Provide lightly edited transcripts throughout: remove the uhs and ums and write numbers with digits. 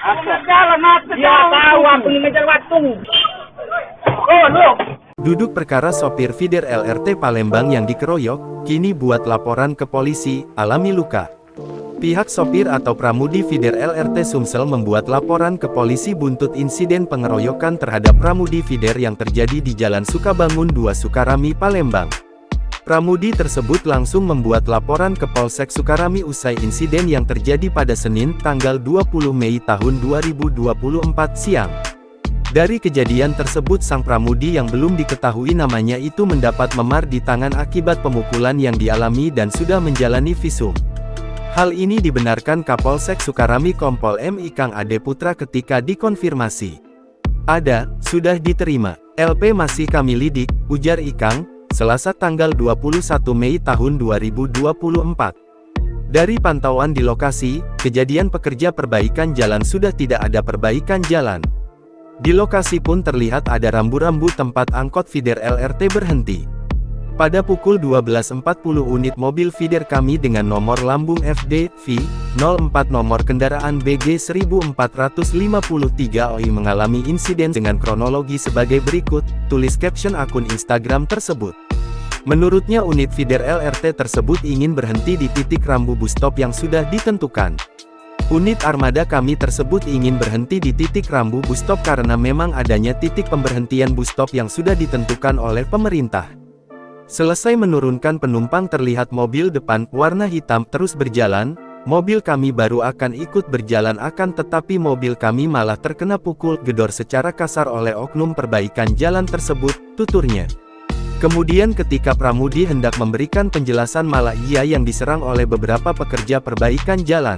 Dia tahu aku ini mencari waktu. Oh, lu. Duduk perkara sopir feeder LRT Palembang yang dikeroyok, kini buat laporan ke polisi, alami luka. Pihak sopir atau pramudi feeder LRT Sumsel membuat laporan ke polisi buntut insiden pengeroyokan terhadap pramudi feeder yang terjadi di Jalan Sukabangun 2 Sukarami, Palembang. Pramudi tersebut langsung membuat laporan ke Polsek Sukarami usai insiden yang terjadi pada Senin, tanggal 20 Mei tahun 2024 siang. Dari kejadian tersebut sang pramudi yang belum diketahui namanya itu mendapat memar di tangan akibat pemukulan yang dialami dan sudah menjalani visum. Hal ini dibenarkan Kapolsek Sukarami Kompol M. Ikang Ade Putra ketika dikonfirmasi. Ada, sudah diterima. LP masih kami lidik, ujar Ikang, Selasa tanggal 21 Mei tahun 2024. Dari pantauan di lokasi, kejadian pekerja perbaikan jalan sudah tidak ada perbaikan jalan. Di lokasi pun terlihat ada rambu-rambu tempat angkot feeder LRT berhenti. Pada pukul 12.40 unit mobil feeder kami dengan nomor lambung FD, V04 nomor kendaraan BG 1453 OI mengalami insiden dengan kronologi sebagai berikut, tulis caption akun Instagram tersebut. Menurutnya unit feeder LRT tersebut ingin berhenti di titik rambu bus stop yang sudah ditentukan. Unit armada kami tersebut ingin berhenti di titik rambu bus stop karena memang adanya titik pemberhentian bus stop yang sudah ditentukan oleh pemerintah. Selesai menurunkan penumpang terlihat mobil depan warna hitam terus berjalan, mobil kami baru akan ikut berjalan akan tetapi mobil kami malah terkena pukul gedor secara kasar oleh oknum perbaikan jalan tersebut, tuturnya. Kemudian ketika pramudi hendak memberikan penjelasan malah ia yang diserang oleh beberapa pekerja perbaikan jalan.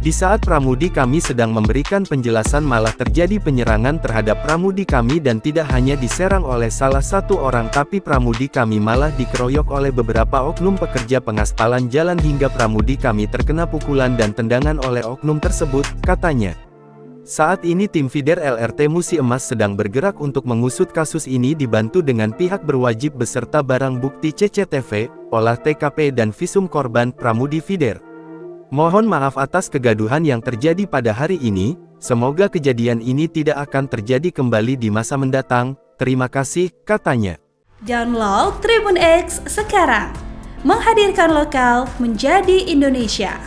Di saat pramudi kami sedang memberikan penjelasan malah terjadi penyerangan terhadap pramudi kami dan tidak hanya diserang oleh salah satu orang tapi pramudi kami malah dikeroyok oleh beberapa oknum pekerja pengaspalan jalan hingga pramudi kami terkena pukulan dan tendangan oleh oknum tersebut, katanya. Saat ini tim feeder LRT Musi Emas sedang bergerak untuk mengusut kasus ini dibantu dengan pihak berwajib beserta barang bukti CCTV, olah TKP dan visum korban pramudi feeder. Mohon maaf atas kegaduhan yang terjadi pada hari ini, semoga kejadian ini tidak akan terjadi kembali di masa mendatang, terima kasih, katanya. Download Tribun X sekarang, menghadirkan lokal menjadi Indonesia.